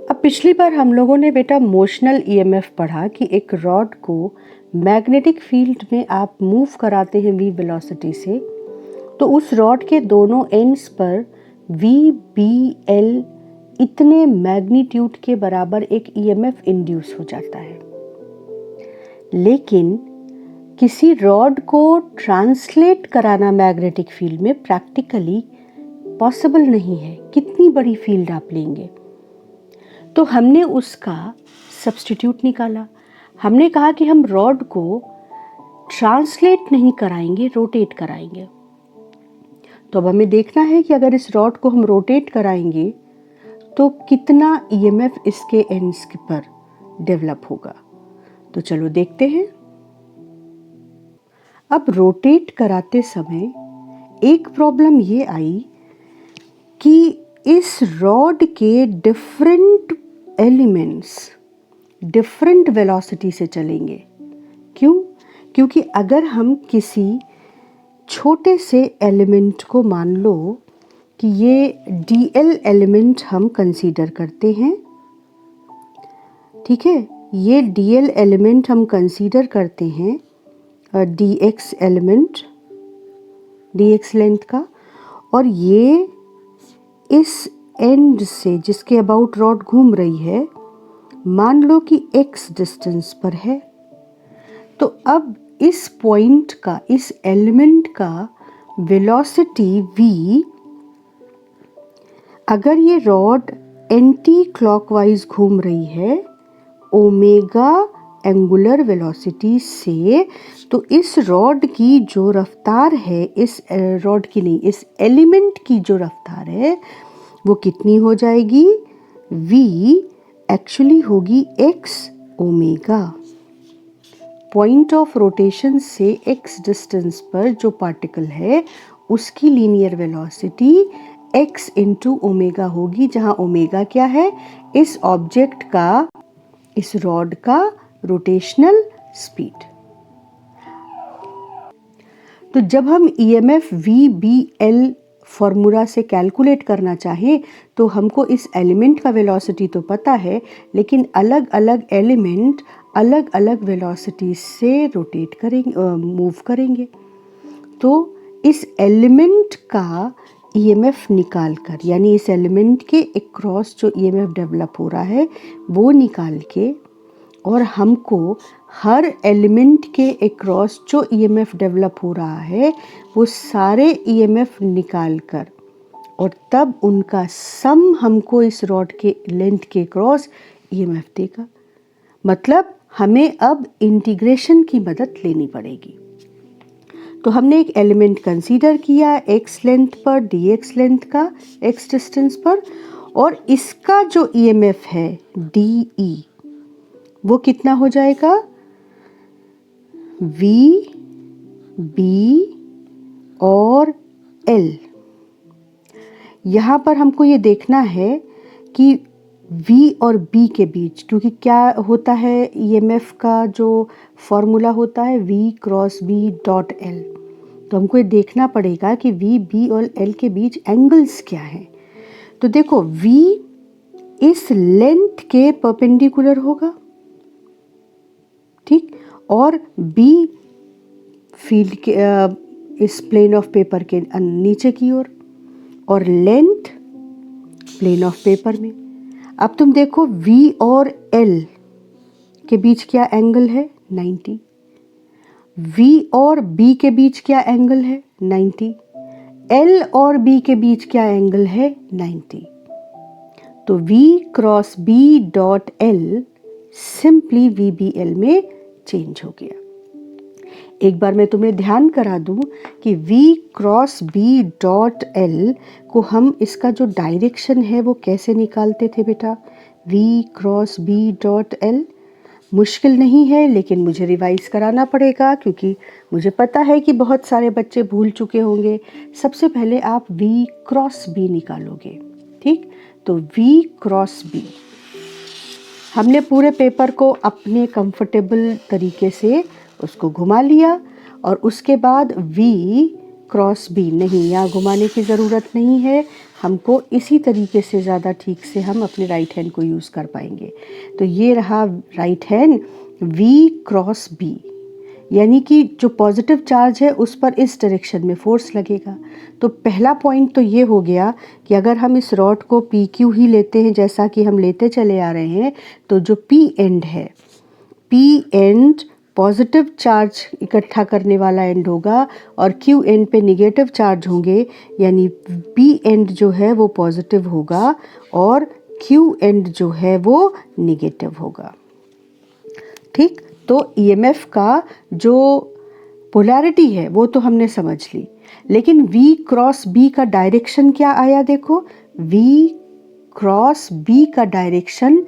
अब पिछली बार हम लोगों ने बेटा मोशनल ईएमएफ पढ़ा कि एक रॉड को मैग्नेटिक फील्ड में आप मूव कराते हैं v वेलोसिटी से, तो उस रॉड के दोनों एंड्स पर VBL इतने मैग्नीट्यूड के बराबर एक ईएमएफ इंड्यूस हो जाता है। लेकिन किसी रॉड को ट्रांसलेट कराना मैग्नेटिक फील्ड में प्रैक्टिकली पॉसिबल नहीं है। कितनी बड़ी फील्ड आप लेंगे? तो हमने उसका सब्स्टिट्यूट निकाला। हमने कहा कि हम रॉड को ट्रांसलेट नहीं कराएंगे, रोटेट कराएंगे। तो अब हमें देखना है कि अगर इस रॉड को हम रोटेट कराएंगे तो कितना ईएमएफ इसके एंड्स पर डेवलप होगा। तो चलो देखते हैं। अब रोटेट कराते समय एक प्रॉब्लम ये आई कि इस रॉड के डिफरेंट एलिमेंट्स डिफरेंट वेलोसिटी से चलेंगे। क्यों? क्योंकि अगर हम किसी छोटे से एलिमेंट को, मान लो कि ये DL एलिमेंट हम कंसीडर करते हैं, ठीक है, ये DL एलिमेंट हम कंसीडर करते हैं, DX एलिमेंट, DX लेंथ का, और ये इस एंड से जिसके अबाउट रॉड घूम रही है मान लो कि x डिस्टेंस पर है। तो अब इस पॉइंट का, इस एलिमेंट का वेलोसिटी v, अगर ये रॉड एंटी क्लॉकवाइज घूम रही है ओमेगा एंगुलर वेलोसिटी से, तो इस रॉड की जो रफ्तार है, इस रॉड की नहीं, इस एलिमेंट की जो रफ्तार है वो कितनी हो जाएगी? v एक्चुअली होगी x omega. Point of rotation से x डिस्टेंस पर जो पार्टिकल है उसकी linear velocity x into omega होगी, जहां ओमेगा क्या है? इस ऑब्जेक्ट का, इस रॉड का रोटेशनल स्पीड। तो जब हम ईएमएफ VBL फॉर्मूला से कैलकुलेट करना चाहें तो हमको इस एलिमेंट का वेलोसिटी तो पता है, लेकिन अलग अलग एलिमेंट अलग अलग वेलोसिटी से रोटेट करेंगे, मूव करेंगे। तो इस एलिमेंट का ईएमएफ निकाल कर, यानी इस एलिमेंट के अक्रॉस जो ईएमएफ डेवलप हो रहा है वो निकाल के, और हमको हर एलिमेंट के अक्रॉस जो ईएमएफ डेवलप हो रहा है वो सारे ईएमएफ निकाल कर, और तब उनका सम हमको इस रॉड के लेंथ के क्रॉस ईएमएफ देगा। मतलब हमें अब इंटीग्रेशन की मदद लेनी पड़ेगी। तो हमने एक एलिमेंट कंसीडर किया x लेंथ पर, dx लेंथ का x डिस्टेंस पर, और इसका जो ईएमएफ है DE वो कितना हो जाएगा? V, B और L। यहाँ पर हमको ये देखना है कि V और B के बीच, क्योंकि क्या होता है ईएमएफ का जो फॉर्मूला होता है V cross B dot L, तो हमको ये देखना पड़ेगा कि V, B और L के बीच एंगल्स क्या हैं। तो देखो V इस लेंथ के परपेंडिकुलर होगा, ठीक, और B फील्ड के इस प्लेन ऑफ पेपर के नीचे की ओर, और लेंथ प्लेन ऑफ पेपर में। अब तुम देखो V और L के बीच क्या एंगल है? 90। V और B के बीच क्या एंगल है? 90। L और B के बीच क्या एंगल है? 90। तो V cross B dot L simply VBL में चेंज हो गया। एक बार मैं तुम्हें ध्यान करा दूं कि V cross B dot L को हम, इसका जो डायरेक्शन है वो कैसे निकालते थे बेटा? V cross B dot L मुश्किल नहीं है, लेकिन मुझे रिवाइज कराना पड़ेगा क्योंकि मुझे पता है कि बहुत सारे बच्चे भूल चुके होंगे। सबसे पहले आप V क्रॉस B निकालोगे, ठीक? तो V क्रॉस B, हमने पूरे पेपर को अपने कंफर्टेबल तरीके से उसको घुमा लिया, और उसके बाद V क्रॉस B, नहीं यहाँ घुमाने की ज़रूरत नहीं है, हमको इसी तरीके से ज़्यादा ठीक से हम अपने राइट हैंड को यूज़ कर पाएंगे। तो ये रहा right hand V cross B, यानी कि जो पॉजिटिव चार्ज है उस पर इस डायरेक्शन में फोर्स लगेगा। तो पहला पॉइंट तो ये हो गया कि अगर हम इस रॉड को PQ ही लेते हैं जैसा कि हम लेते चले आ रहे हैं, तो जो P एंड है, P एंड पॉजिटिव चार्ज इकट्ठा करने वाला एंड होगा और Q एंड पे निगेटिव चार्ज होंगे, यानी P एंड जो है वो पॉजिटिव होगा और Q एंड जो है वो निगेटिव होगा। ठीक, तो EMF का जो पोलैरिटी है वो तो हमने समझ ली, लेकिन V क्रॉस B का डायरेक्शन क्या आया? देखो, V क्रॉस B का direction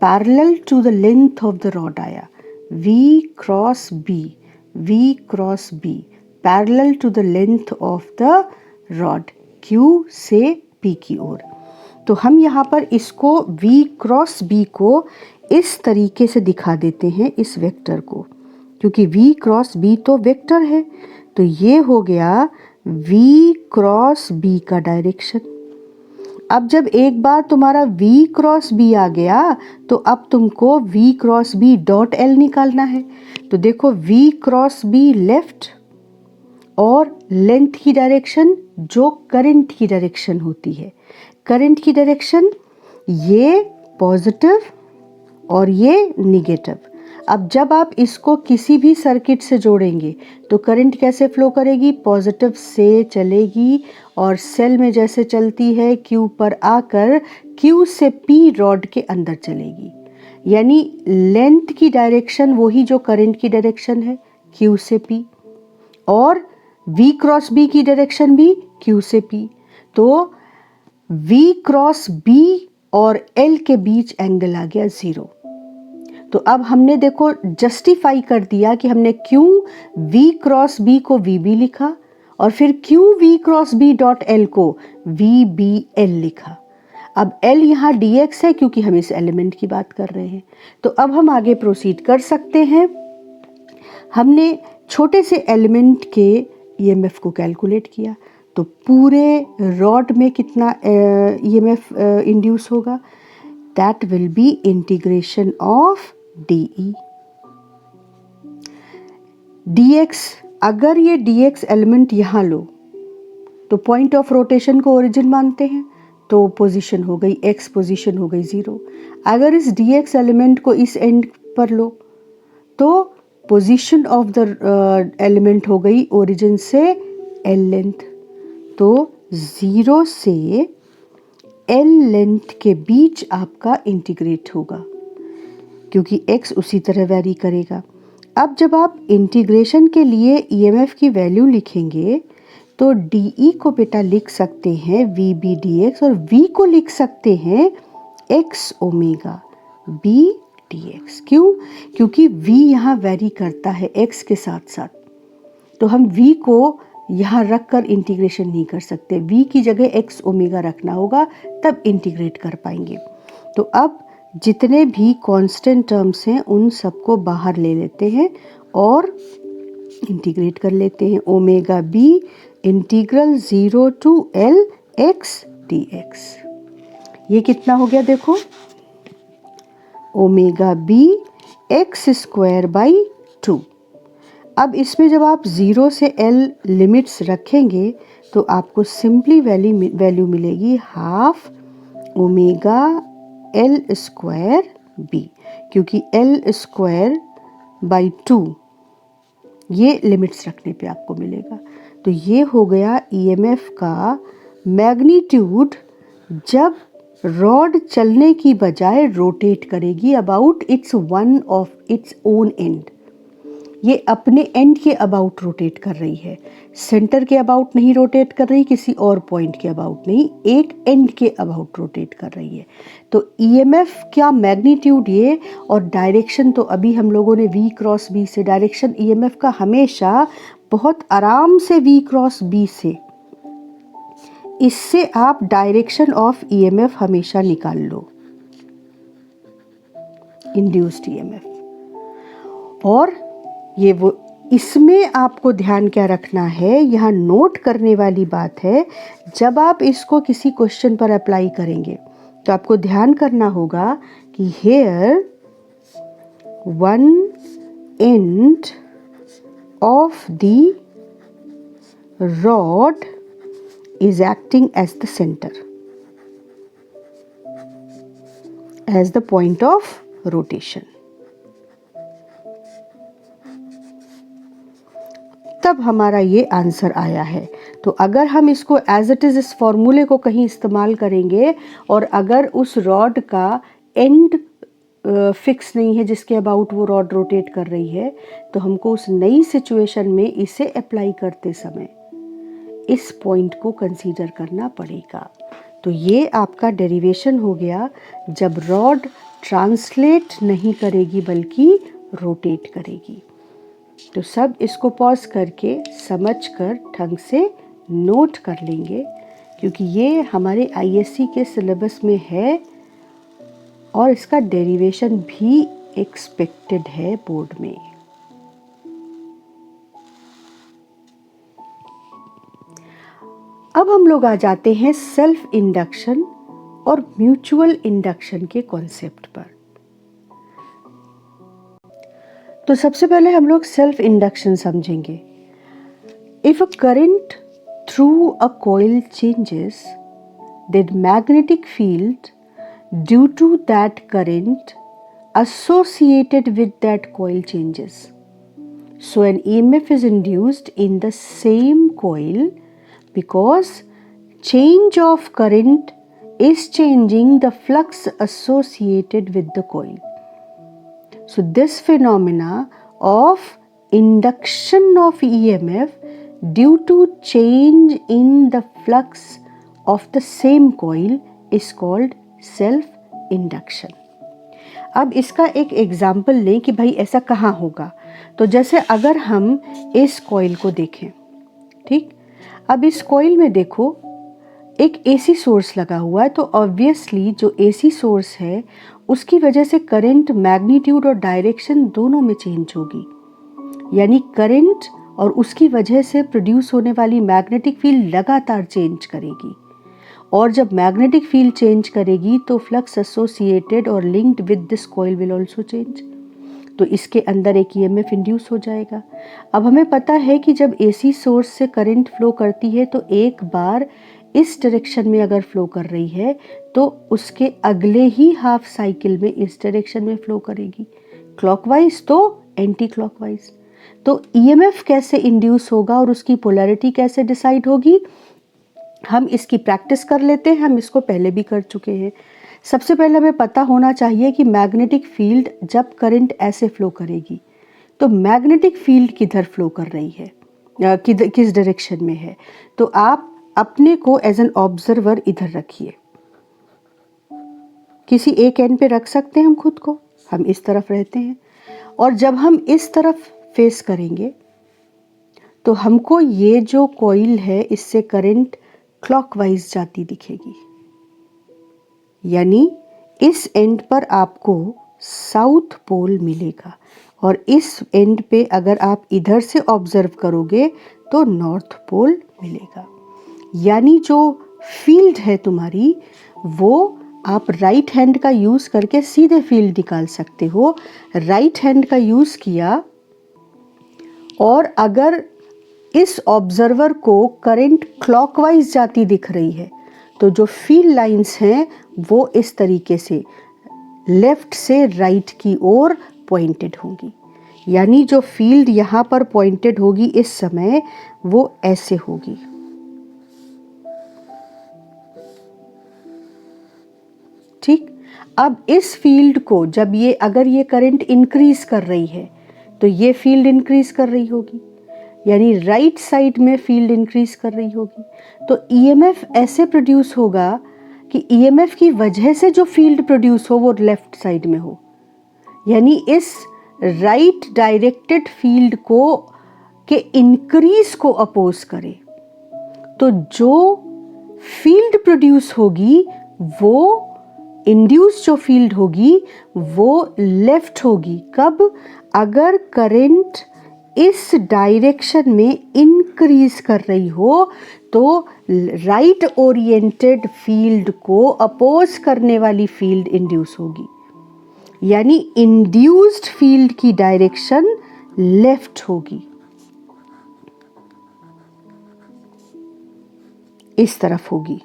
parallel to the length of the rod आया। V cross B parallel to the length of the rod Q से P की ओर। तो हम यहाँ पर इसको V क्रॉस B को इस तरीके से दिखा देते हैं, इस वेक्टर को, क्योंकि V क्रॉस B तो वेक्टर है। तो ये हो गया V क्रॉस B का डायरेक्शन। अब जब एक बार तुम्हारा V क्रॉस B आ गया तो अब तुमको V cross B dot L निकालना है। तो देखो, V क्रॉस B लेफ्ट और लेंथ की डायरेक्शन जो करंट की डायरेक्शन होती है, करंट की डायरेक्शन ये पॉजिटिव और ये निगेटिव। अब जब आप इसको किसी भी सर्किट से जोड़ेंगे तो करंट कैसे फ्लो करेगी? पॉजिटिव से चलेगी और सेल में जैसे चलती है Q पर आकर Q से P रॉड के अंदर चलेगी, यानी लेंथ की डायरेक्शन वही जो करंट की डायरेक्शन है, Q से P, और V क्रॉस B की डायरेक्शन भी Q से P। तो V क्रॉस B और L के बीच एंगल आ गया 0। तो अब हमने देखो जस्टिफाई कर दिया कि हमने क्यों V क्रॉस B को VB लिखा और फिर क्यों V cross B dot L को VBL लिखा। अब L यहाँ dx है क्योंकि हम इस एलिमेंट की बात कर रहे हैं। तो अब हम आगे प्रोसीड कर सकते हैं। हमने छोटे से एलिमेंट के EMF को कैलकुलेट किया, तो पूरे रॉड में कितना EMF इंड्यूस होगा? That will be integration of DE dx। अगर ये dx एलिमेंट यहाँ लो तो पॉइंट ऑफ रोटेशन को ओरिजिन मानते हैं, तो पोजीशन हो गई x, पोजीशन हो गई 0। अगर इस dx एलिमेंट को इस एंड पर लो तो पोजीशन ऑफ द एलिमेंट हो गई ओरिजिन से L लेंथ। तो 0 से L लेंथ के बीच आपका इंटीग्रेट होगा क्योंकि x उसी तरह वेरी करेगा। अब जब आप इंटीग्रेशन के लिए EMF की वैल्यू लिखेंगे तो DE को बेटा लिख सकते हैं VB dx और V को लिख सकते हैं x ओमेगा B dx। क्यों? क्योंकि V यहाँ वेरी करता है x के साथ साथ, तो हम V को यहाँ रख कर इंटीग्रेशन नहीं कर सकते, V की जगह x ओमेगा रखना होगा, तब इंटीग्रेट कर पाएंगे। तो अब जितने भी कांस्टेंट टर्म्स हैं उन सबको बाहर ले लेते हैं और इंटीग्रेट कर लेते हैं। Omega B integral 0 to L x dx। ये कितना हो गया? देखो, omega B x square by 2। अब इसमें जब आप 0 से L लिमिट्स रखेंगे तो आपको सिंपली वैल्यू मिलेगी half omega L square B, क्योंकि L स्क्वायर बाई 2 ये लिमिट्स रखने पे आपको मिलेगा। तो ये हो गया EMF का मैग्नीट्यूड जब रॉड चलने की बजाय रोटेट करेगी about it's one of its own and. ये अपने एंड के अबाउट रोटेट कर रही है, सेंटर के अबाउट नहीं रोटेट कर रही, किसी और पॉइंट के अबाउट नहीं, एक एंड के अबाउट रोटेट कर रही है। तो EMF क्या मैग्नीट्यूड ये, और डायरेक्शन तो अभी हम लोगों ने V क्रॉस B से डायरेक्शन EMF का हमेशा बहुत आराम से V क्रॉस B से, इससे आप डायरेक्शन ऑफ EMF हमेशा निकाल लो, इंड्यूस्ड EMF। और ये वो इसमें आपको ध्यान क्या रखना है, यहाँ नोट करने वाली बात है, जब आप इसको किसी क्वेश्चन पर अप्लाई करेंगे तो आपको ध्यान करना होगा कि here one end of the rod is acting as the center, as the point of rotation. तब हमारा ये आंसर आया है। तो अगर हम इसको एज इट इज़ इस फॉर्मूले को कहीं इस्तेमाल करेंगे और अगर उस रॉड का एंड फिक्स नहीं है जिसके अबाउट वो रॉड रोटेट कर रही है, तो हमको उस नई सिचुएशन में इसे अप्लाई करते समय इस पॉइंट को कंसीडर करना पड़ेगा। तो ये आपका डेरिवेशन हो गया जब रॉड ट्रांसलेट नहीं करेगी बल्कि रोटेट करेगी। तो सब इसको पॉज करके समझकर ढंग से नोट कर लेंगे, क्योंकि ये हमारे आईएससी के सिलेबस में है और इसका डेरिवेशन भी एक्सपेक्टेड है बोर्ड में। अब हम लोग आ जाते हैं सेल्फ इंडक्शन और म्यूचुअल इंडक्शन के कॉन्सेप्ट पर। तो सबसे पहले हम लोग सेल्फ इंडक्शन समझेंगे। If a current through a coil changes, then magnetic field due to that current associated with that coil changes. So an EMF is induced in the same coil because change of current is changing the flux associated with the coil. So this phenomena of induction of EMF due to change in the flux of the same coil is called self induction. अब इसका एक example लें कि भाई ऐसा कहाँ होगा। तो जैसे अगर हम इस कॉइल को देखें, ठीक, अब इस कॉइल में देखो एक एसी सोर्स लगा हुआ है, तो ऑब्वियसली जो एसी सोर्स है उसकी वजह से करंट मैग्नीट्यूड और डायरेक्शन दोनों में चेंज होगी, यानी करंट और उसकी वजह से प्रोड्यूस होने वाली मैग्नेटिक फील्ड लगातार चेंज करेगी। और जब मैग्नेटिक फील्ड चेंज करेगी तो फ्लक्स एसोसिएटेड और linked with this coil will also change. तो इसके अंदर एक ईएमएफ इंड्यूस हो जाएगा। अब हमें पता है कि जब एसी सोर्स से करंट फ्लो करती है तो एक बार इस डायरेक्शन में अगर फ्लो कर रही है तो उसके अगले ही हाफ साइकिल में इस डायरेक्शन में फ्लो करेगी, क्लॉकवाइज तो एंटी क्लॉकवाइज। तो ईएमएफ कैसे इंड्यूस होगा और उसकी पोलैरिटी कैसे डिसाइड होगी, हम इसकी प्रैक्टिस कर लेते हैं। हम इसको पहले भी कर चुके हैं। सबसे पहले हमें पता होना चाहिए कि मैग्नेटिक फील्ड जब करंट ऐसे फ्लो करेगी तो मैग्नेटिक फील्ड किधर फ्लो कर रही है, किस डायरेक्शन में है। तो आप अपने को एज एन ऑब्जर्वर इधर रखिए, किसी एक एंड पे रख सकते हैं हम खुद को, हम इस तरफ रहते हैं, और जब हम इस तरफ फेस करेंगे तो हमको ये जो कॉइल है इससे करंट क्लॉकवाइज जाती दिखेगी, यानी इस एंड पर आपको साउथ पोल मिलेगा और इस एंड पे अगर आप इधर से ऑब्जर्व करोगे तो नॉर्थ पोल मिलेगा। यानी जो फील्ड है तुम्हारी वो आप राइट हैंड का यूज़ करके सीधे फील्ड निकाल सकते हो। राइट हैंड का यूज़ किया और अगर इस ऑब्जर्वर को करंट क्लॉकवाइज जाती दिख रही है तो जो फील्ड लाइंस हैं वो इस तरीके से लेफ्ट से राइट की ओर पॉइंटेड होंगी, यानी जो फील्ड यहाँ पर पॉइंटेड होगी इस समय वो ऐसे होगी। ठीक, अब इस फील्ड को जब ये अगर ये करंट इंक्रीज कर रही है तो ये फील्ड इंक्रीज कर रही होगी, यानी राइट साइड में फील्ड इंक्रीज कर रही होगी। तो ईएमएफ ऐसे प्रोड्यूस होगा कि ईएमएफ की वजह से जो फील्ड प्रोड्यूस हो वो लेफ्ट साइड में हो, यानी इस राइट डायरेक्टेड फील्ड को के इंक्रीज को अपोज करे। तो जो फील्ड प्रोड्यूस होगी वो इंड्यूस जो फील्ड होगी वो लेफ्ट होगी। कब? अगर करंट इस डायरेक्शन में इंक्रीज कर रही हो तो राइट ओरिएंटेड फील्ड को अपोज करने वाली फील्ड इंड्यूस होगी, यानी इंड्यूस्ड फील्ड की डायरेक्शन लेफ्ट होगी, इस तरफ होगी।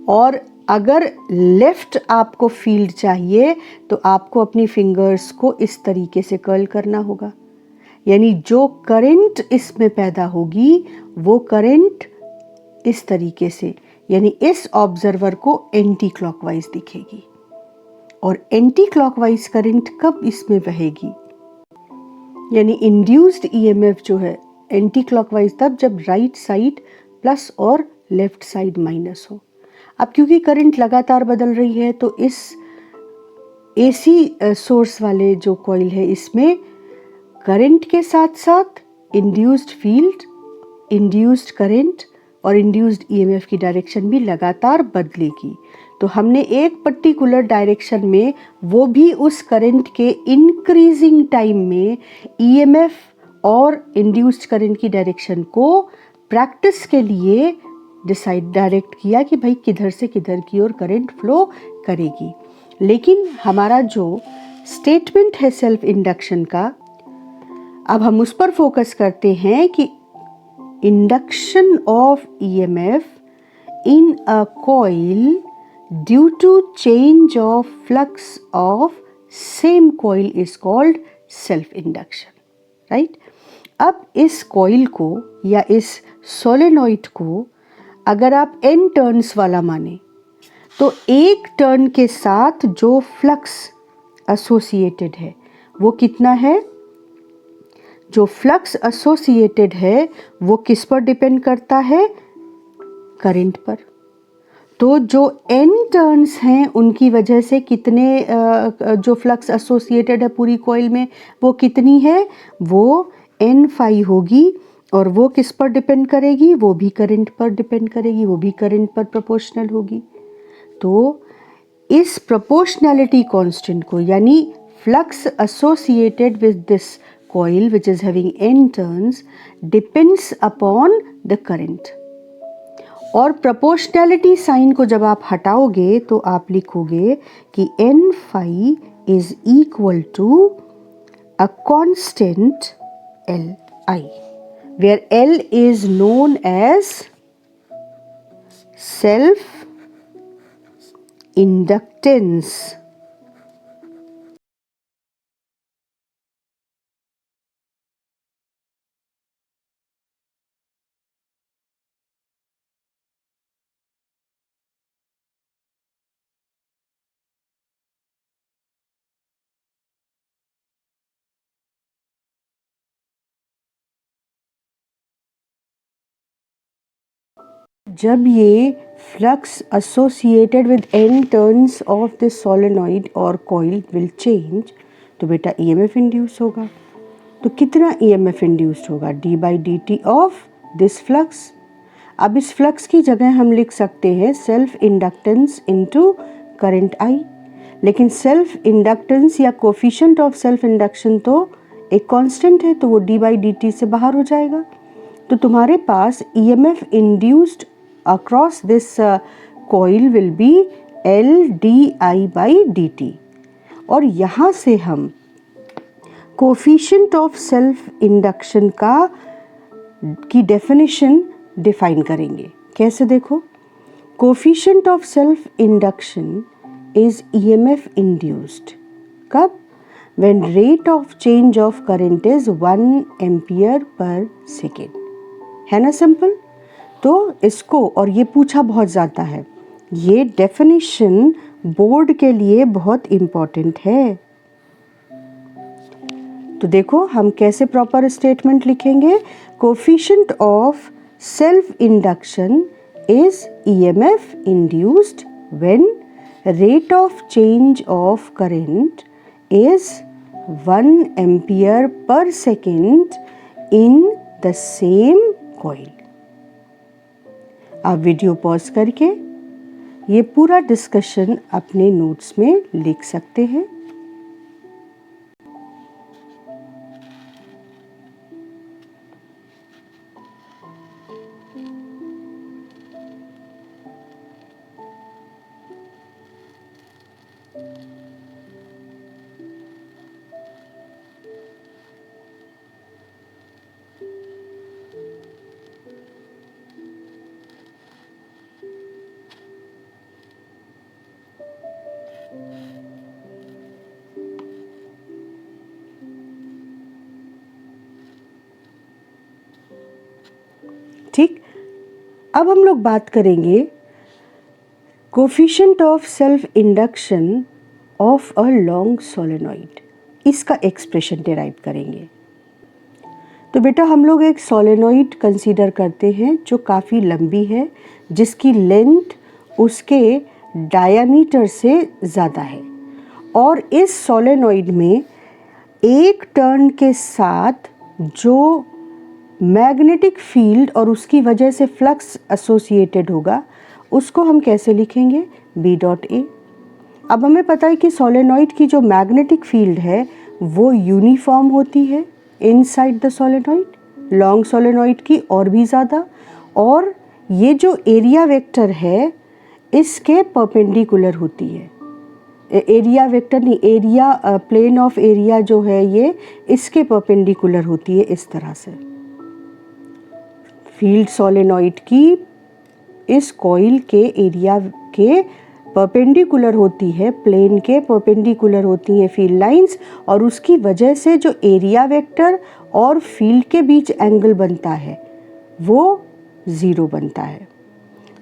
और अगर लेफ्ट आपको फील्ड चाहिए तो आपको अपनी फिंगर्स को इस तरीके से कर्ल करना होगा, यानी जो करंट इसमें पैदा होगी वो करंट इस तरीके से, यानी इस ऑब्जर्वर को एंटी क्लॉकवाइज दिखेगी। और एंटी क्लॉकवाइज करंट कब इसमें बहेगी, यानी इंड्यूस्ड ईएमएफ जो है एंटी क्लॉकवाइज तब जब राइट साइड प्लस और लेफ्ट साइड माइनस हो। अब क्योंकि करंट लगातार बदल रही है तो इस एसी सोर्स वाले जो कॉइल है इसमें करंट के साथ साथ इंड्यूस्ड फील्ड, इंड्यूस्ड करंट और इंड्यूस्ड ईएमएफ की डायरेक्शन भी लगातार बदलेगी। तो हमने एक पर्टिकुलर डायरेक्शन में, वो भी उस करंट के इंक्रीजिंग टाइम में, ईएमएफ और इंड्यूस्ड करंट की डायरेक्शन को प्रैक्टिस के लिए डायरेक्ट किया कि भाई किधर से किधर की ओर करंट फ्लो करेगी। लेकिन हमारा जो स्टेटमेंट है सेल्फ इंडक्शन का, अब हम उस पर फोकस करते हैं कि induction of EMF in a coil due to change of flux of same coil is called self induction, right. अब इस कॉइल को या इस सोलेनॉइड को अगर आप n टर्न्स वाला माने तो एक टर्न के साथ जो फ्लक्स एसोसिएटेड है वो कितना है, जो फ्लक्स एसोसिएटेड है वो किस पर डिपेंड करता है, करंट पर। तो जो n टर्न्स हैं उनकी वजह से कितने जो फ्लक्स एसोसिएटेड है पूरी कॉइल में वो कितनी है, वो n फाई होगी। और वो किस पर डिपेंड करेगी, वो भी करंट पर डिपेंड करेगी, वो भी करंट पर प्रोपोर्शनल होगी। तो इस प्रोपोर्शनैलिटी कांस्टेंट को, यानी flux associated with this coil which is having n turns depends upon the current. और प्रोपोर्शनैलिटी साइन को जब आप हटाओगे तो आप लिखोगे कि n phi is equal to a constant Li, where L is known as self inductance. जब ये flux associated with n turns of this solenoid और कॉइल विल चेंज, तो बेटा ईएमएफ इंड्यूस होगा। तो कितना ईएमएफ इंड्यूस्ड होगा, d by D T of this flux. अब इस फ्लक्स की जगह हम लिख सकते हैं self inductance into current I, लेकिन सेल्फ इंडक्टेंस या कोफिशिएंट ऑफ सेल्फ इंडक्शन तो एक कांस्टेंट है, तो वो d बाई डी टी से बाहर हो जाएगा। तो तुम्हारे पास EMF induced across this coil will be L D I by D T. और यहाँ से हम कोफिशिएंट ऑफ सेल्फ इंडक्शन की डेफिनेशन डिफाइन करेंगे। कैसे, देखो, coefficient of self induction is EMF induced कब, when rate of change of current is 1 ampere per second. है ना सिंपल। तो इसको, और ये पूछा बहुत ज़्यादा है, ये डेफिनेशन बोर्ड के लिए बहुत इम्पॉर्टेंट है। तो देखो हम कैसे प्रॉपर स्टेटमेंट लिखेंगे, coefficient of self induction is EMF induced when rate of change of current is 1 ampere per second in the same coil. आप वीडियो पॉज करके ये पूरा डिस्कशन अपने नोट्स में लिख सकते हैं। ठीक, अब हम लोग बात करेंगे coefficient of self induction of a long solenoid, इसका एक्सप्रेशन डिराइव करेंगे। तो बेटा हम लोग एक सोलेनॉइड कंसीडर करते हैं जो काफ़ी लंबी है, जिसकी लेंथ उसके डायामीटर से ज़्यादा है, और इस सोलेनॉइड में एक टर्न के साथ जो मैग्नेटिक फील्ड और उसकी वजह से फ्लक्स एसोसिएटेड होगा उसको हम कैसे लिखेंगे, B डॉट ए। अब हमें पता है कि सोलेनॉइड की जो मैग्नेटिक फील्ड है वो यूनिफॉर्म होती है inside the solenoid, long solenoid की और भी ज़्यादा, और ये जो एरिया वेक्टर है इसके परपेंडिकुलर होती है। एरिया वेक्टर नहीं, एरिया प्लेन ऑफ एरिया जो है ये इसके परपेंडिकुलर होती है इस तरह से। फील्ड सोलेनॉइड की इस कॉइल के एरिया के परपेंडिकुलर होती है, प्लेन के परपेंडिकुलर होती हैं फील्ड लाइंस, और उसकी वजह से जो एरिया वेक्टर और फील्ड के बीच एंगल बनता है वो 0 बनता है।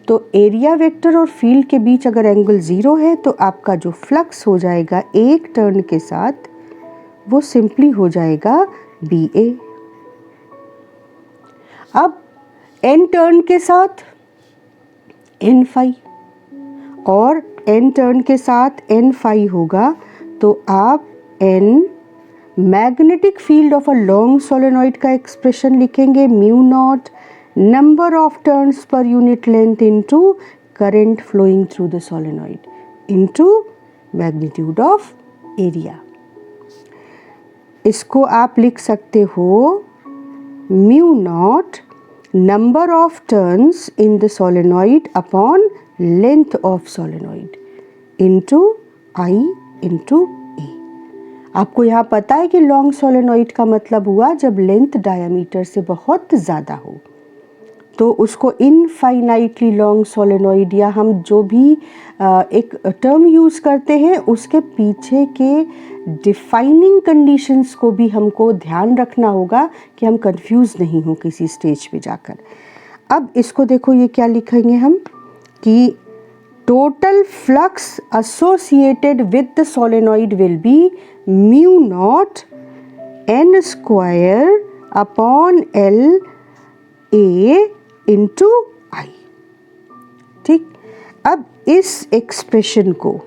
तो एरिया वेक्टर और फील्ड के बीच अगर एंगल 0 है तो आपका जो फ्लक्स हो जाएगा एक टर्न के साथ वो सिंपली हो जाएगा BA। अब n टर्न के साथ n फाई और n टर्न के साथ n फाई होगा, तो आप n magnetic field of a long solenoid का एक्सप्रेशन लिखेंगे mu naught number of turns पर unit length into current flowing through the solenoid into magnitude of area. इसको आप लिख सकते हो mu naught number of turns in the solenoid upon length of solenoid into I into A। आपको यहाँ पता है कि लॉन्ग सोलेनॉइड का मतलब हुआ जब लेंथ डायमीटर से बहुत ज़्यादा हो, तो उसको इनफाइनाइटली लॉन्ग सोलेनॉइड या हम जो भी एक टर्म यूज़ करते हैं उसके पीछे के डिफाइनिंग कंडीशंस को भी हमको ध्यान रखना होगा कि हम कंफ्यूज नहीं हो किसी स्टेज पे जाकर। अब इसको देखो, ये क्या लिखेंगे हम कि total flux associated with the solenoid will be mu naught n square upon L A into I। ठीक, अब इस एक्सप्रेशन को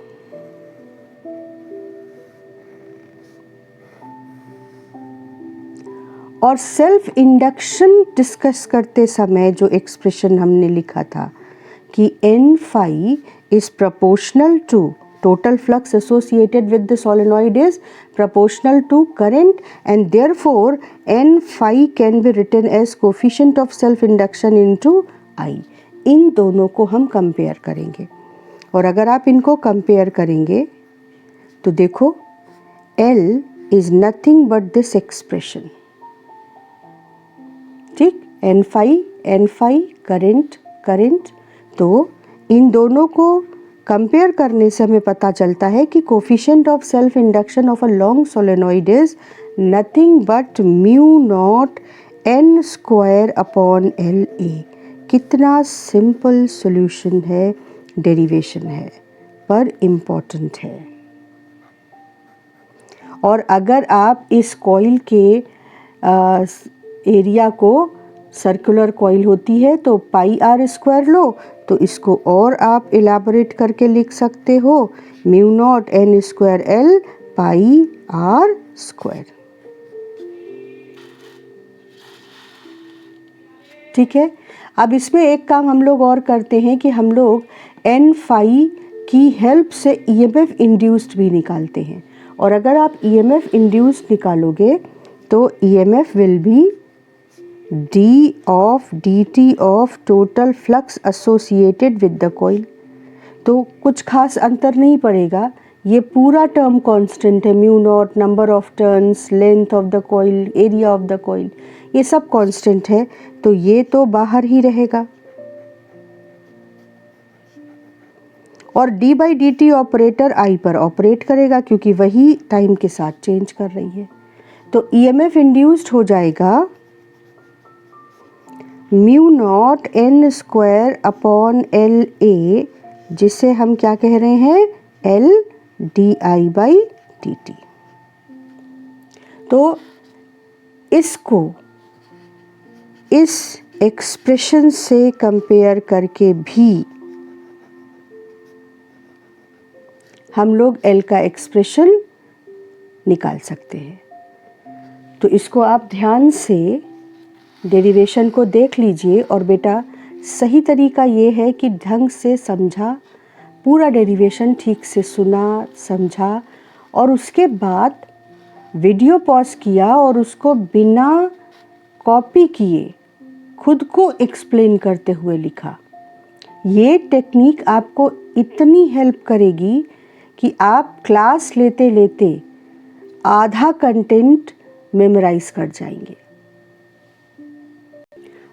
और सेल्फ इंडक्शन डिस्कस करते समय जो एक्सप्रेशन हमने लिखा था कि n phi is proportional to total flux associated with the solenoid is proportional to current, and therefore n phi can be written as coefficient of self induction into I। इन दोनों को हम कंपेयर करेंगे, और अगर आप इनको कंपेयर करेंगे तो देखो L is nothing but this expression। ठीक, n phi करंट, तो इन दोनों को कंपेयर करने से हमें पता चलता है कि coefficient of self induction of a long solenoid is nothing but mu naught n square upon L A। कितना सिंपल सॉल्यूशन है, डेरिवेशन है, पर इम्पोर्टेंट है। और अगर आप इस कॉइल के एरिया को, सर्कुलर कॉइल होती है तो पाई आर स्क्वायर लो, तो इसको और आप इलाबोरेट करके लिख सकते हो mu naught n square L pi R square. ठीक है, अब इसमें एक काम हम लोग और करते हैं कि हम लोग n फाई की हेल्प से EMF इंड्यूस्ड भी निकालते हैं, और अगर आप EMF इंड्यूस्ड निकालोगे तो EMF will be d of dt of total flux associated with the coil। तो कुछ खास अंतर नहीं पड़ेगा ये पूरा टर्म कांस्टेंट है, mu naught, number of turns, length of the coil, area of the coil, ये सब कांस्टेंट है, तो ये तो बाहर ही रहेगा। और d by D T operator I पर ऑपरेट करेगा क्योंकि वही टाइम के साथ चेंज कर रही है। तो EMF इंड्यूस्ड हो जाएगा mu naught n square upon L A, जिसे हम क्या कह रहे हैं, L di by D T. तो इसको इस एक्सप्रेशन से कंपेयर करके भी हम लोग L का एक्सप्रेशन निकाल सकते हैं। तो इसको आप ध्यान से डेरिवेशन को देख लीजिए, और बेटा सही तरीका ये है कि ढंग से समझा, पूरा डेरिवेशन ठीक से सुना, समझा, और उसके बाद वीडियो पॉज किया और उसको बिना कॉपी किए खुद को एक्सप्लेन करते हुए लिखा। ये टेक्निक आपको इतनी हेल्प करेगी कि आप क्लास लेते लेते आधा कंटेंट मेमोराइज कर जाएंगे।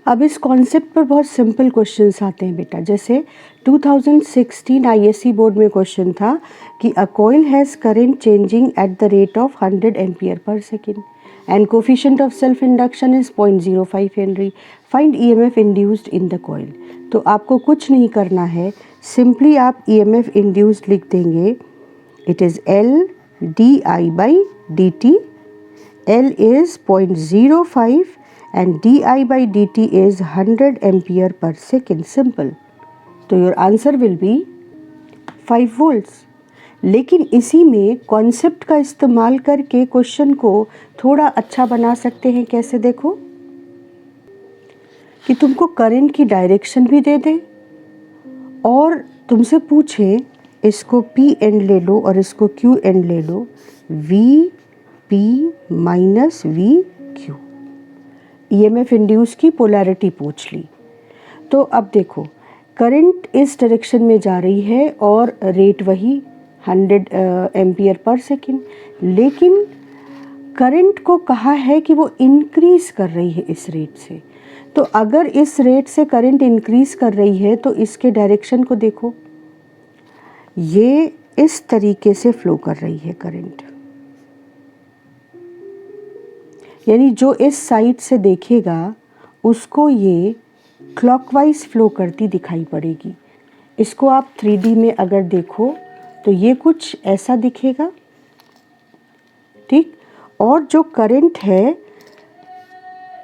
अब इस कॉन्सेप्ट पर बहुत सिंपल क्वेश्चंस आते हैं बेटा, जैसे 2016 आईएससी बोर्ड में क्वेश्चन था कि a coil has current changing at the rate of 100 ampere per second and coefficient of self induction is 0.05 henry, find EMF induced in the coil. तो आपको कुछ नहीं करना है, सिंपली आप ईएमएफ इंड्यूस्ड लिख देंगे, it is L D I by D T, L is 0.05 and di by dt is 100 ampere per second. Simple. तो your answer will be 5 volts. लेकिन इसी में कॉन्सेप्ट का इस्तेमाल करके क्वेश्चन को थोड़ा अच्छा बना सकते हैं। कैसे, देखो कि तुमको करंट की डायरेक्शन भी दे दे और तुमसे पूछे इसको P एंड ले लो और इसको Q एंड ले लो, V P minus we Q, EMF induce की पोलैरिटी पूछ ली। तो अब देखो करंट इस डायरेक्शन में जा रही है और रेट वही 100 एम्पियर पर सेकेंड, लेकिन करंट को कहा है कि वो इंक्रीज़ कर रही है इस रेट से। तो अगर इस रेट से करंट इंक्रीज़ कर रही है तो इसके डायरेक्शन को देखो, ये इस तरीके से फ्लो कर रही है करंट, यानी जो इस साइड से देखेगा उसको ये क्लॉकवाइज फ्लो करती दिखाई पड़ेगी। इसको आप 3D में अगर देखो तो ये कुछ ऐसा दिखेगा, ठीक। और जो करंट है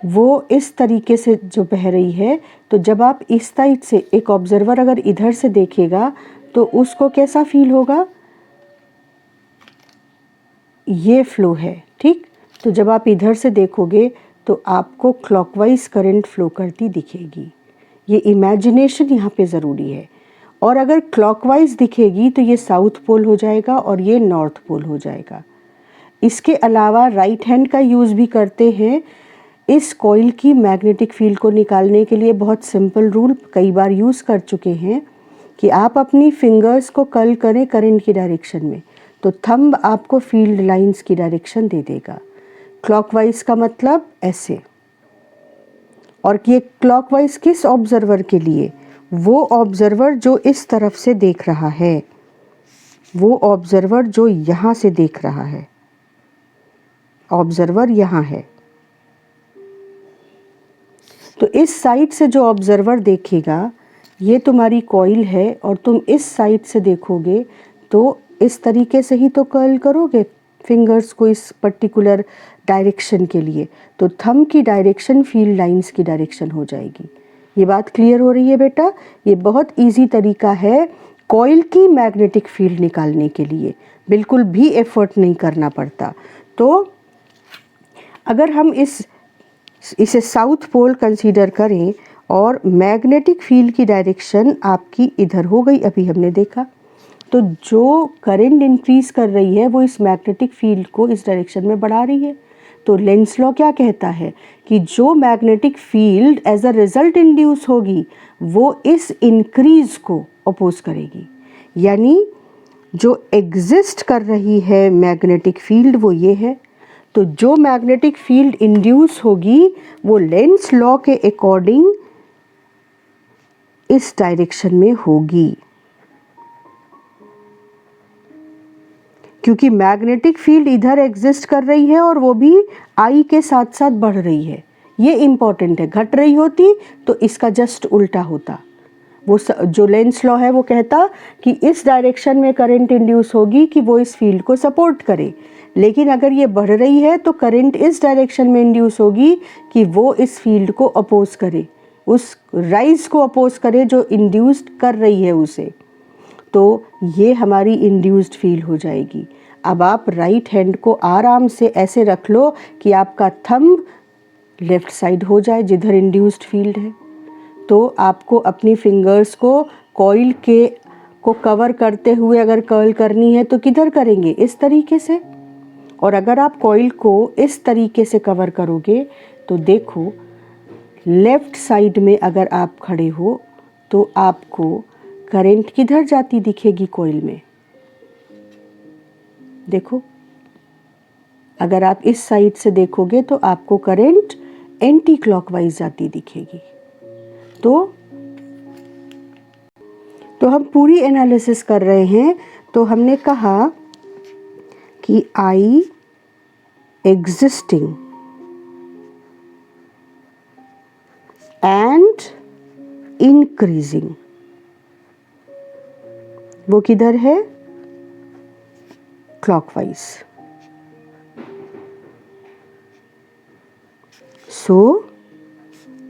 वो इस तरीके से जो बह रही है, तो जब आप इस साइड से, एक ऑब्जर्वर अगर इधर से देखेगा तो उसको कैसा फील होगा, ये फ्लो है, ठीक। तो जब आप इधर से देखोगे तो आपको क्लॉकवाइज करंट फ्लो करती दिखेगी। ये इमेजिनेशन यहाँ पे ज़रूरी है। और अगर क्लॉकवाइज दिखेगी तो ये साउथ पोल हो जाएगा और ये नॉर्थ पोल हो जाएगा। इसके अलावा राइट हैंड का यूज़ भी करते हैं इस कॉइल की मैग्नेटिक फील्ड को निकालने के लिए। बहुत सिंपल रूल कई बार यूज़ कर चुके हैं कि आप अपनी फिंगर्स को कर्ल करें करंट की डायरेक्शन में, तो थंब आपको फील्ड लाइंस की डायरेक्शन दे देगा। क्लॉकवाइज का मतलब ऐसे, और ये क्लॉकवाइज किस ऑब्जर्वर के लिए, वो ऑब्जर्वर जो इस तरफ से देख रहा है, वो ऑब्जर्वर जो यहाँ से देख रहा है, ऑब्जर्वर यहाँ है। तो इस साइड से जो ऑब्जर्वर देखेगा ये तुम्हारी कॉइल है, और तुम इस साइड से देखोगे तो इस तरीके से ही तो कर्ल करोगे फिंगर्स को इस पर्टिकुलर डायरेक्शन के लिए, तो थंब की डायरेक्शन फील्ड लाइंस की डायरेक्शन हो जाएगी। ये बात क्लियर हो रही है बेटा? ये बहुत इजी तरीका है कॉइल की मैग्नेटिक फील्ड निकालने के लिए, बिल्कुल भी एफर्ट नहीं करना पड़ता। तो अगर हम इसे साउथ पोल कंसीडर करें और मैग्नेटिक फील्ड की डायरेक्शन आपकी इधर हो गई, अभी हमने देखा, तो जो करंट इंक्रीज कर रही है वो इस मैग्नेटिक फील्ड को इस डायरेक्शन में बढ़ा रही है। तो लेंस लॉ क्या कहता है कि जो magnetic field as a result induce होगी वो इस इंक्रीज को अपोज करेगी। यानी जो एग्जिस्ट कर रही है मैग्नेटिक फील्ड वो ये है। तो जो मैग्नेटिक फील्ड इंड्यूस होगी वो लेंस लॉ के अकॉर्डिंग इस डायरेक्शन में होगी, क्योंकि मैग्नेटिक फील्ड इधर एग्जिस्ट कर रही है और वो भी आई के साथ साथ बढ़ रही है। ये इम्पॉर्टेंट है, घट रही होती तो इसका जस्ट उल्टा होता। वो जो लेंस लॉ है वो कहता कि इस डायरेक्शन में करंट इंड्यूस होगी कि वो इस फील्ड को सपोर्ट करे, लेकिन अगर ये बढ़ रही है तो करंट इस डायरेक्शन में इंड्यूस होगी कि वो इस फील्ड को अपोज करे, उस राइज को अपोज करे जो इंड्यूस्ड कर रही है उसे। तो ये हमारी इंड्यूस्ड फील्ड हो जाएगी। अब आप राइट हैंड को आराम से ऐसे रख लो कि आपका थंब लेफ्ट साइड हो जाए जिधर इंड्यूस्ड फील्ड है। तो आपको अपनी फिंगर्स को कॉइल को कवर करते हुए अगर कर्ल करनी है तो किधर करेंगे, इस तरीके से। और अगर आप कॉइल को इस तरीके से कवर करोगे तो देखो लेफ्ट साइड में अगर आप खड़े हो तो आपको करंट किधर जाती दिखेगी कॉइल में, देखो। अगर आप इस साइड से देखोगे तो आपको करंट एंटी क्लॉकवाइज जाती दिखेगी। तो हम पूरी एनालिसिस कर रहे हैं। तो हमने कहा कि आई एग्जिस्टिंग एंड इंक्रीजिंग, वो किधर है, clockwise. So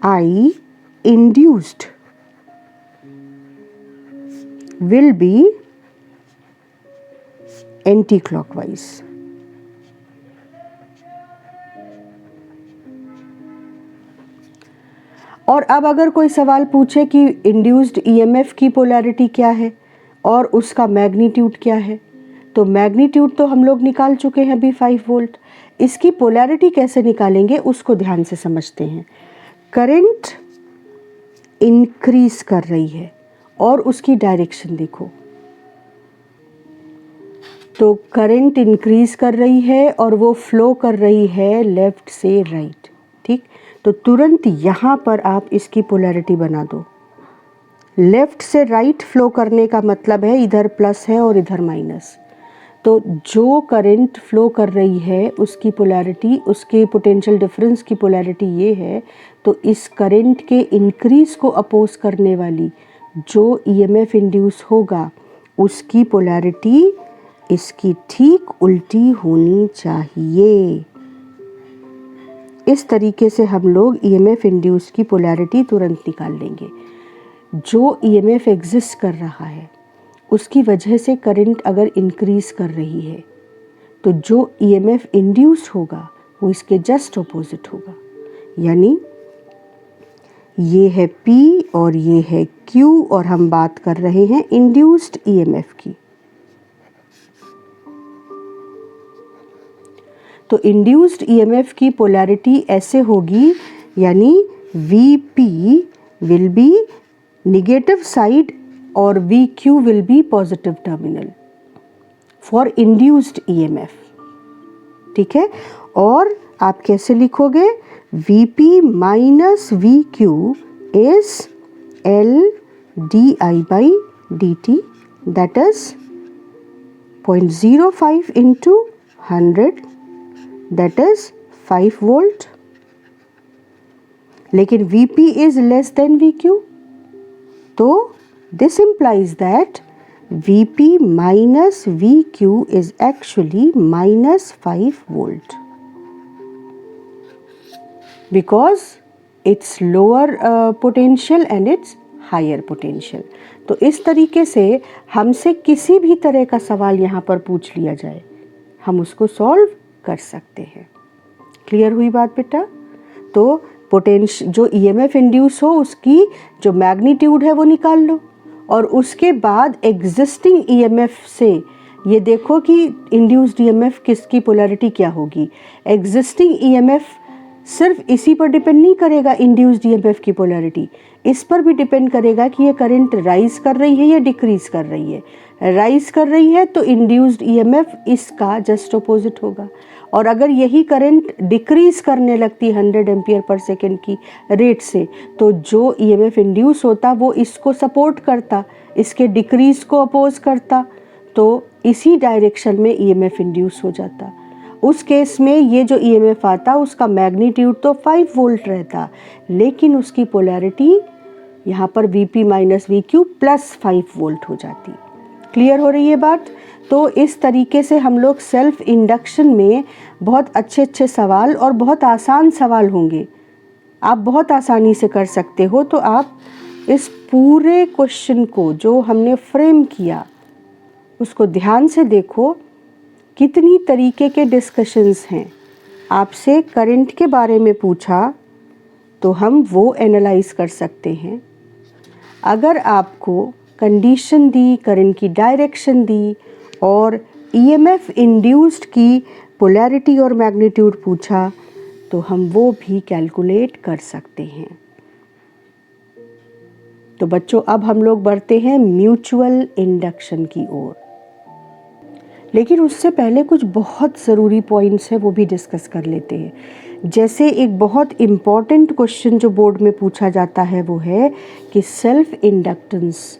I induced will be anti-clockwise. और अब अगर कोई सवाल पूछे कि इंड्यूस्ड ईएमएफ की पोलैरिटी क्या है और उसका मैग्नीट्यूड क्या है, तो मैग्नीट्यूड तो हम लोग निकाल चुके हैं अभी 5 वोल्ट। इसकी पोलैरिटी कैसे निकालेंगे उसको ध्यान से समझते हैं। करंट इंक्रीज कर रही है और उसकी डायरेक्शन देखो। तो करंट इंक्रीज कर रही है और वो फ्लो कर रही है लेफ्ट से राइट, ठीक। तो तुरंत यहाँ पर आप इसकी पोलैरिटी बना दो। लेफ्ट से राइट फ्लो करने का मतलब है इधर प्लस है और इधर माइनस। तो जो करंट फ्लो कर रही है उसकी पोलैरिटी, उसके पोटेंशियल डिफरेंस की पोलैरिटी ये है। तो इस करंट के इंक्रीज को अपोज करने वाली जो ईएमएफ इंड्यूस होगा उसकी पोलैरिटी इसकी ठीक उल्टी होनी चाहिए। इस तरीके से हम लोग ईएमएफ इंड्यूस की पोलैरिटी तुरंत निकाल लेंगे। जो ईएमएफ एग्जिस्ट कर रहा है उसकी वजह से करंट अगर इंक्रीज कर रही है तो जो ईएमएफ इंड्यूस होगा वो इसके जस्ट ऑपोजिट होगा। यानी ये है P और ये है Q और हम बात कर रहे हैं इंड्यूस्ड ईएमएफ की। तो इंड्यूस्ड ईएमएफ की पोलैरिटी ऐसे होगी, यानी VP will be negative side और VQ will be positive terminal for induced EMF, ठीक है। और आप कैसे लिखोगे, VP minus VQ is L di by dt, that is 0.05 into 100, that is 5 volt. लेकिन VP is less than VQ, तो this implies that VP minus VQ is actually minus 5 volt. Because it's lower potential and it's higher potential. तो इस तरीके से हमसे किसी भी तरह का सवाल यहाँ पर पूछ लिया जाए हम उसको सॉल्व कर सकते हैं। क्लियर हुई बात बेटा? तो पोटेंशियल जो ईएमएफ इंड्यूस हो उसकी जो मैग्नीट्यूड है वो निकाल लो और उसके बाद एग्जिस्टिंग ईएमएफ से ये देखो कि इंड्यूस्ड ईएमएफ किसकी पोलैरिटी क्या होगी। एग्जिस्टिंग ईएमएफ सिर्फ इसी पर डिपेंड नहीं करेगा इंड्यूस्ड ईएमएफ की पोलैरिटी, इस पर भी डिपेंड करेगा कि ये करंट राइज कर रही है या डिक्रीज कर रही है। राइज कर रही है तो इंड्यूस्ड ईएमएफ इसका जस्ट अपोजिट होगा, और अगर यही करंट डिक्रीज करने लगती 100 एम्पियर पर सेकेंड की रेट से, तो जो ईएमएफ इंड्यूस होता वो इसको सपोर्ट करता, इसके डिक्रीज को अपोज करता, तो इसी डायरेक्शन में ईएमएफ इंड्यूस हो जाता। उस केस में ये जो ईएमएफ आता उसका मैग्नीट्यूड तो 5 वोल्ट रहता, लेकिन उसकी पोलैरिटी यहाँ पर Vp minus VQ plus 5 volt हो जाती। क्लियर हो रही है बात? तो इस तरीके से हम लोग सेल्फ इंडक्शन में बहुत अच्छे अच्छे सवाल और बहुत आसान सवाल होंगे, आप बहुत आसानी से कर सकते हो। तो आप इस पूरे क्वेश्चन को जो हमने फ्रेम किया उसको ध्यान से देखो, कितनी तरीके के डिस्कशंस हैं। आपसे करंट के बारे में पूछा तो हम वो एनालाइज कर सकते हैं। अगर आपको कंडीशन दी, करंट की डायरेक्शन दी और ईएमएफ इंड्यूस्ड की पोलैरिटी और मैग्नीट्यूड पूछा तो हम वो भी कैलकुलेट कर सकते हैं। तो बच्चों अब हम लोग बढ़ते हैं म्यूचुअल इंडक्शन की ओर, लेकिन उससे पहले कुछ बहुत ज़रूरी पॉइंट्स हैं वो भी डिस्कस कर लेते हैं। जैसे एक बहुत इम्पॉर्टेंट क्वेश्चन जो बोर्ड में पूछा जाता है वो है कि सेल्फ इंडक्टेंस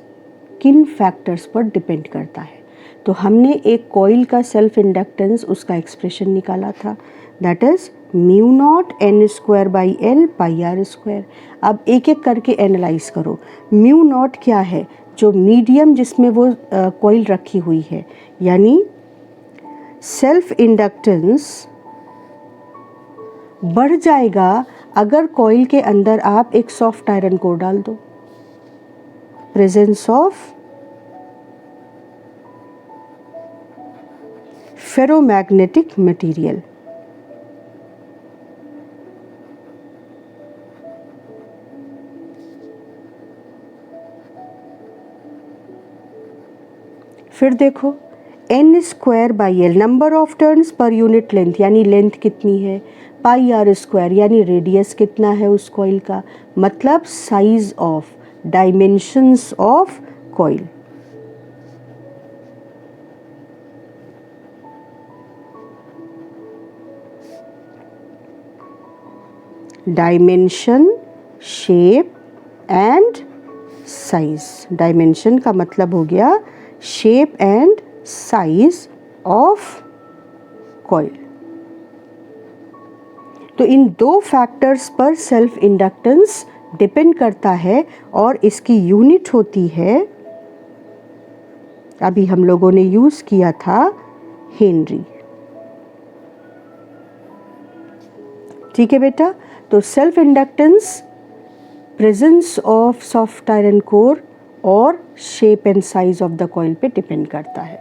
किन फैक्टर्स पर डिपेंड करता है। तो हमने एक कॉइल का सेल्फ इंडक्टेंस उसका एक्सप्रेशन निकाला था, that is mu naught N square by L pi R square. अब एक एक करके एनालाइज करो। म्यू नॉट क्या है? जो मीडियम जिसमें वो कॉइल रखी हुई है, यानी सेल्फ इंडक्टेंस बढ़ जाएगा अगर कॉइल के अंदर आप एक सॉफ्ट आयरन कोर डाल दो, प्रेजेंस ऑफ फेरोमैग्नेटिक मटेरियल। फिर देखो N square by L number of turns पर यूनिट लेंथ, यानी लेंथ कितनी है, पाई आर स्क्वायर यानी रेडियस कितना है उस कॉइल का, मतलब size of, dimensions of coil. Dimension, shape and size. Dimension का मतलब हो गया shape and size of coil. तो इन दो फैक्टर्स पर सेल्फ इंडक्टेंस डिपेंड करता है और इसकी यूनिट होती है, अभी हम लोगों ने यूज किया था, हेनरी। ठीक है बेटा? तो self inductance presence of soft iron core और shape and size of the coil पे डिपेंड करता है।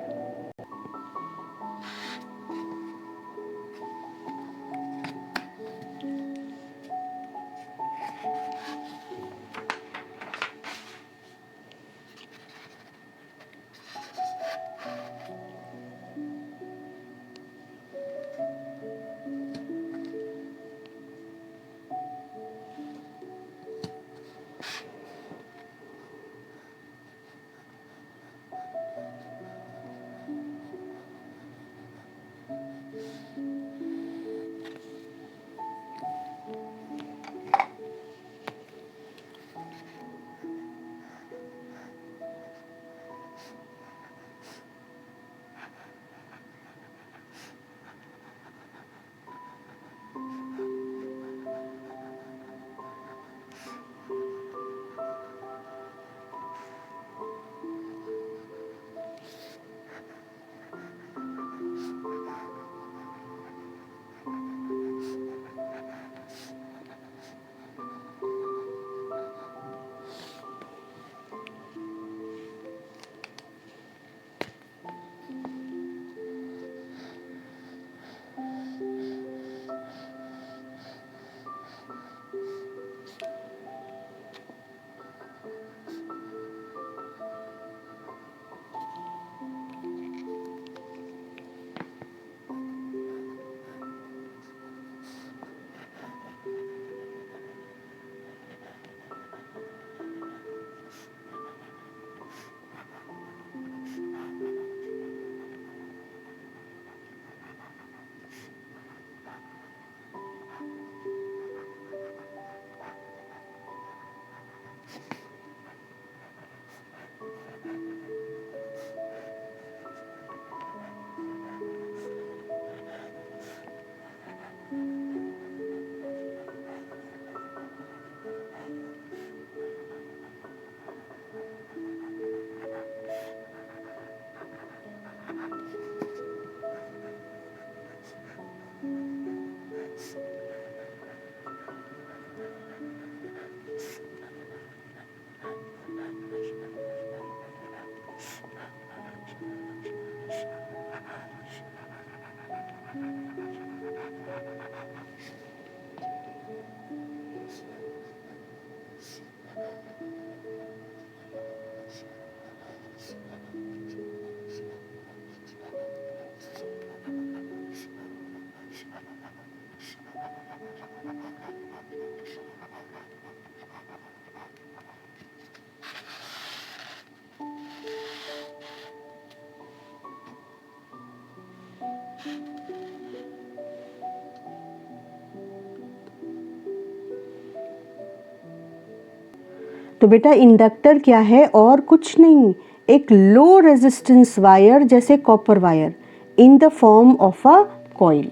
तो बेटा इंडक्टर क्या है? और कुछ नहीं, एक लो रेजिस्टेंस वायर जैसे copper wire in the form of a coil.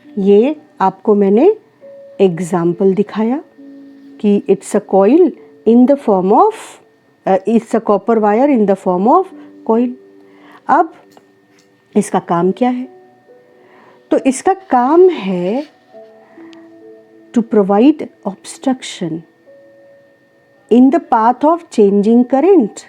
ये आपको मैंने एग्जाम्पल दिखाया कि it's a coil in the form of it's a copper wire in the form of coil. अब इसका काम क्या है? तो इसका काम है to provide obstruction in the path of changing current.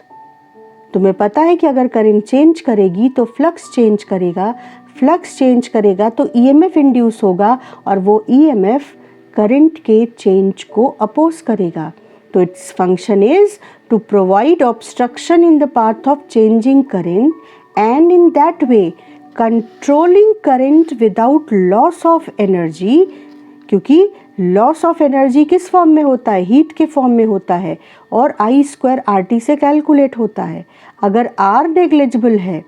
तुम्हें पता है कि अगर करंट चेंज करेगी तो फ्लक्स चेंज करेगा, फ्लक्स चेंज करेगा तो ईएमएफ इंड्यूस होगा और वो ईएमएफ करंट के चेंज को अपोज करेगा। तो its function is to provide obstruction in the path of changing current and in that way controlling current without loss of energy. क्योंकि लॉस ऑफ एनर्जी किस form में होता है? हीट के फॉर्म में होता है और I² RT से कैलकुलेट होता है। अगर R नेग्लिजिबल है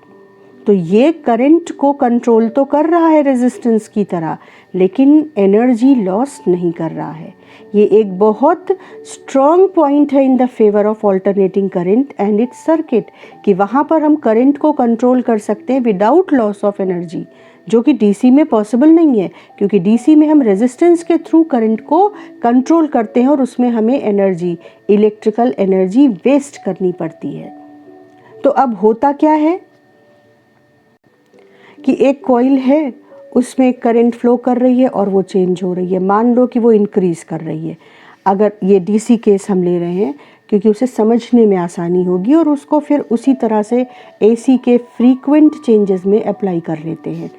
तो ये करंट को कंट्रोल तो कर रहा है रेजिस्टेंस की तरह, लेकिन एनर्जी लॉस नहीं कर रहा है। ये एक बहुत स्ट्रॉन्ग पॉइंट है in the favour of alternating current and it's circuit कि वहाँ पर हम करंट को कंट्रोल कर सकते हैं विदाउट लॉस ऑफ एनर्जी, जो कि डीसी में पॉसिबल नहीं है, क्योंकि डीसी में हम रेजिस्टेंस के थ्रू करंट को कंट्रोल करते हैं और उसमें हमें एनर्जी, इलेक्ट्रिकल एनर्जी वेस्ट करनी पड़ती है। तो अब होता क्या है कि एक कॉइल है, उसमें करंट फ्लो कर रही है और वो चेंज हो रही है। मान लो कि वो इंक्रीज़ कर रही है। अगर ये डीसी केस हम ले रहे हैं क्योंकि उसे समझने में आसानी होगी और उसको फिर उसी तरह से एसी के फ्रीक्वेंट चेंजेस में अप्लाई कर लेते हैं।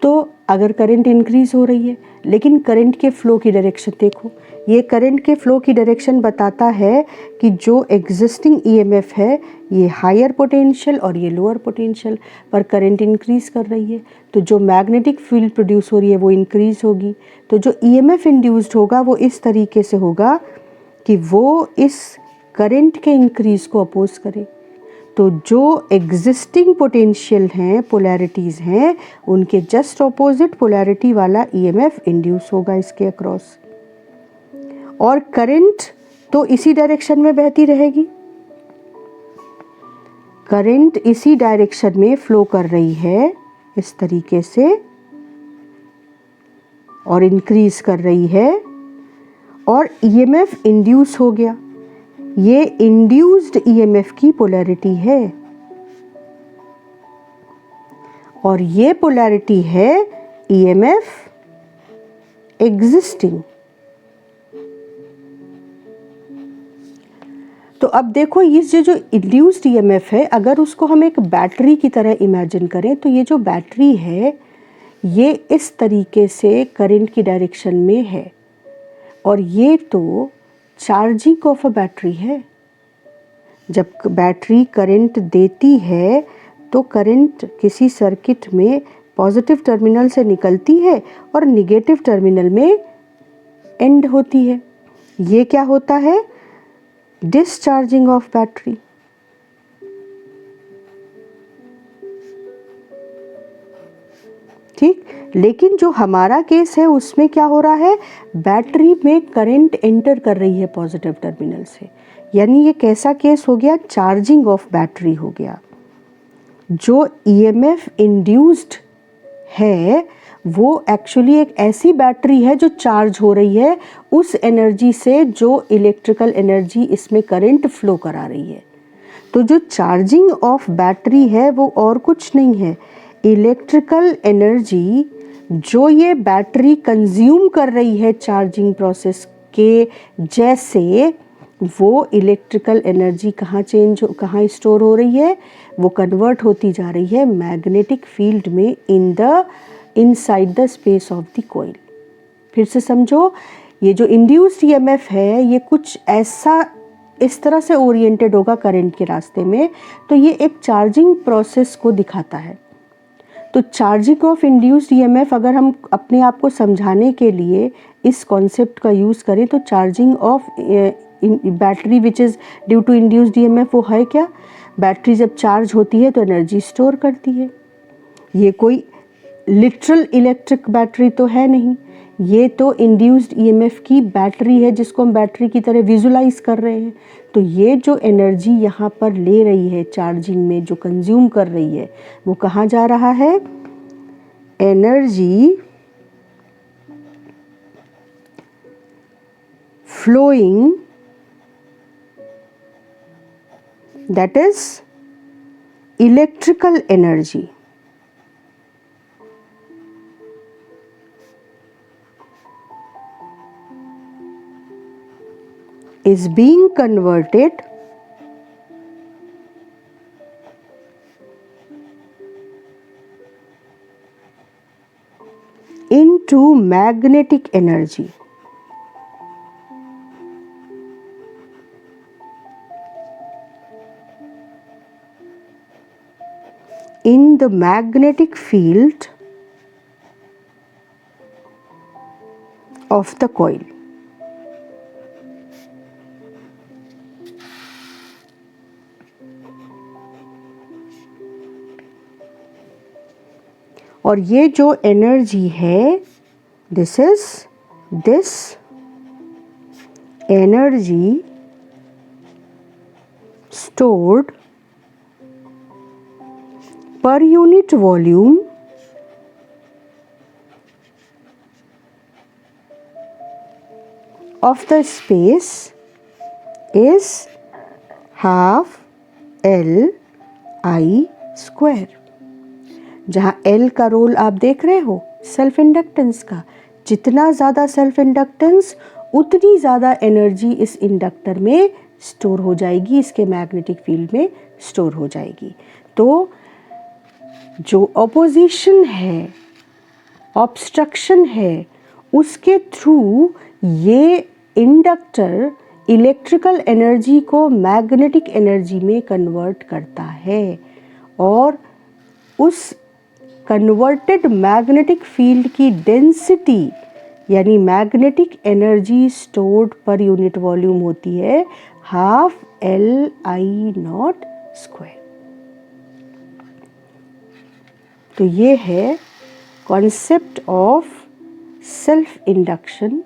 तो अगर करंट इंक्रीज़ हो रही है, लेकिन करंट के फ़्लो की डायरेक्शन देखो, ये करंट के फ़्लो की डायरेक्शन बताता है कि जो एग्जिस्टिंग ईएमएफ है ये हायर पोटेंशियल और ये लोअर पोटेंशियल पर करंट इंक्रीज़ कर रही है, तो जो मैग्नेटिक फील्ड प्रोड्यूस हो रही है वो इंक्रीज़ होगी। तो जो ईएमएफ इंड्यूस्ड होगा वो इस तरीके से होगा कि वो इस करंट के इंक्रीज़ को अपोज करे। तो जो एग्जिस्टिंग पोटेंशियल हैं, पोलैरिटीज़ हैं, उनके जस्ट ऑपोजिट पोलैरिटी वाला ईएमएफ इंड्यूस होगा इसके अक्रॉस, और करंट तो इसी डायरेक्शन में बहती रहेगी। करंट इसी डायरेक्शन में फ्लो कर रही है इस तरीके से और इंक्रीज कर रही है और ईएमएफ इंड्यूस हो गया। ये इंड्यूस्ड ईएमएफ की पोलैरिटी है और ये पोलैरिटी है ईएमएफ एग्जिस्टिंग। तो अब देखो ये जो इंड्यूस्ड ईएमएफ है, अगर उसको हम एक बैटरी की तरह इमेजिन करें तो ये जो बैटरी है ये इस तरीके से करंट की डायरेक्शन में है और ये तो चार्जिंग ऑफ अ बैटरी है। जब बैटरी करंट देती है तो करंट किसी सर्किट में पॉजिटिव टर्मिनल से निकलती है और निगेटिव टर्मिनल में एंड होती है। ये क्या होता है? Discharging of battery. ठीक, लेकिन जो हमारा केस है उसमें क्या हो रहा है? बैटरी में करंट एंटर कर रही है पॉजिटिव टर्मिनल से, यानी ये कैसा केस हो गया? चार्जिंग ऑफ बैटरी हो गया। जो ईएमएफ इंड्यूस्ड है वो एक्चुअली एक ऐसी बैटरी है जो चार्ज हो रही है उस एनर्जी से जो इलेक्ट्रिकल एनर्जी इसमें करंट फ्लो करा रही है। तो जो चार्जिंग ऑफ बैटरी है वो और कुछ नहीं है, इलेक्ट्रिकल एनर्जी जो ये बैटरी कंज्यूम कर रही है चार्जिंग प्रोसेस के जैसे, वो इलेक्ट्रिकल एनर्जी कहाँ स्टोर हो रही है? वो कन्वर्ट होती जा रही है मैग्नेटिक फील्ड में inside the space of the coil. फिर से समझो, ये जो इंड्यूस्ड ईएमएफ है ये कुछ ऐसा इस तरह से ओरिएंटेड होगा करंट के रास्ते में, तो ये एक चार्जिंग प्रोसेस को दिखाता है। तो चार्जिंग ऑफ इंड्यूस्ड ईएमएफ अगर हम अपने आप को समझाने के लिए इस कॉन्सेप्ट का यूज़ करें तो charging of battery which is due to induced EMF वो है क्या? बैटरी जब चार्ज होती है तो एनर्जी स्टोर करती है। ये कोई लिटरल इलेक्ट्रिक बैटरी तो है नहीं, ये तो इंड्यूस्ड ईएमएफ की बैटरी है जिसको हम बैटरी की तरह विजुलाइज कर रहे हैं। तो ये जो एनर्जी यहाँ पर ले रही है चार्जिंग में, जो कंज्यूम कर रही है, वो कहाँ जा रहा है? Energy flowing, that is electrical energy, is being converted into magnetic energy. In the magnetic field of the coil. और ये जो एनर्जी है, this energy stored per unit volume of the space is half L I square। जहाँ L का role आप देख रहे हो सेल्फ इंडक्टेंस का, जितना ज़्यादा सेल्फ इंडक्टेंस उतनी ज़्यादा एनर्जी इस इंडक्टर में स्टोर हो जाएगी, इसके मैग्नेटिक फील्ड में स्टोर हो जाएगी। तो जो ऑपोजिशन है, ऑब्स्ट्रक्शन है, उसके थ्रू ये इंडक्टर इलेक्ट्रिकल एनर्जी को मैग्नेटिक एनर्जी में कन्वर्ट करता है और उस कन्वर्टेड मैग्नेटिक फील्ड की डेंसिटी यानी magnetic energy stored per unit volume होती है हाफ LI0 स्क्वायर। तो ये है कॉन्सेप्ट ऑफ सेल्फ इंडक्शन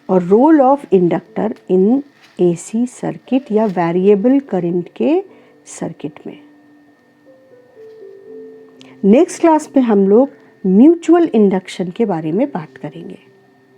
और role of inductor in AC circuit या वेरिएबल करंट के सर्किट में। नेक्स्ट क्लास में हम लोग म्यूचुअल इंडक्शन के बारे में बात करेंगे।